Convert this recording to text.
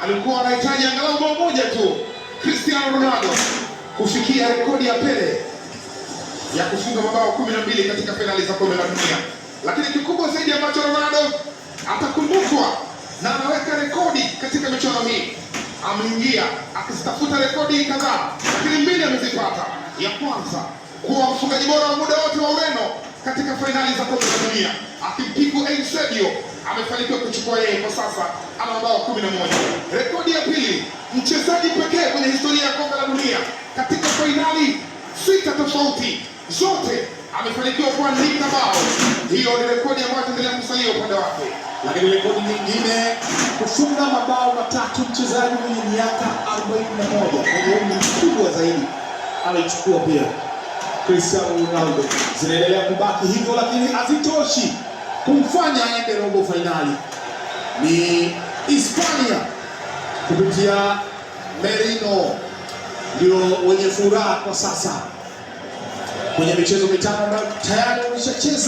alikuwa anahitaji angalau bao moja tu, Cristiano Ronaldo, kufikia rekodi ya Pele ya kufunga mabao 12 katika finali za kombe la dunia. Lakini kikubwa zaidi ambacho Ronaldo atakumbukwa na anaweka rekodi katika michuano hii, ameingia akizitafuta rekodi kadhaa, lakini mbili amezipata. Ya kwanza kuwa mfungaji bora wa muda wote wa Ureno katika fainali za kombe la dunia, akimpiku Eusebio, amefanikiwa kuchukua yeye, kwa sasa ana mabao 11. Rekodi ya pili, mchezaji pekee kwenye historia ya kombe la dunia katika fainali 6 tofauti, zote amefanikiwa kuandika bao. Hiyo ni rekodi ambayo ataendelea kusalia upande wake. Lakini rekodi nyingine, kufunga mabao matatu mchezaji mwenye miaka 41, mwenye umri mkubwa zaidi, amechukua pia Cristiano Ronaldo. Zinaendelea kubaki hivyo, lakini hazitoshi kumfanya aende robo fainali. Ni Hispania kupitia Merino ndio wenye furaha kwa sasa kwenye michezo mitano ambayo tayari wameshacheza.